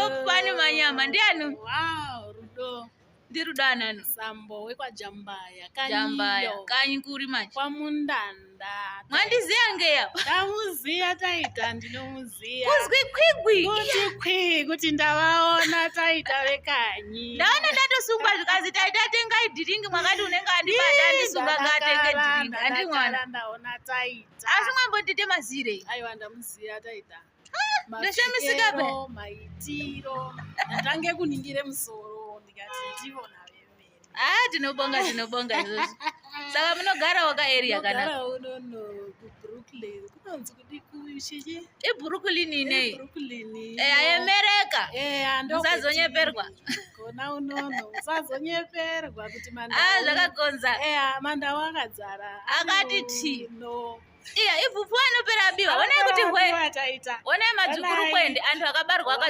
top fan manyama ndiani? Wow, Rudo. Ndirudo anani? Sambo wekwa Jambaya. Jambaya. Kanyi kuri machi. Kwa Mundanda. Mwandiziya ngeya? Ndamuziya taita, ndinomuziya. Kuzwi kwigwi. Kuti ndavaona taita vekanyi. Ndaona ndatosungwa zvikazi taita tengai dhiringi mwakati unenge andibata ndisunga ngatenge dhiringi. Andi mwana. Ndaona taita. Asi mwambondite mazire. Aiwa ndamuziya taita. Ndashamisika pe. Maitiro. Ndange kuningire musoro ndikati ndivona vemene. Tinobonga izvozvo. Saka munogara waka area kana? Ndogara unono kuBrooklyn. Kunonzi kuti kushiji? IBrooklyn inei. Brooklyn. Ayemereka. Musazonyeperwa. Kona unono musazonyeperwa kuti manda. Zvakagonza. Manda wakadzara. Akati ti. No. Iya ibvupfu anopera biwa. Onai kuti hwe. Onai madzukuru kwende antu akabarwa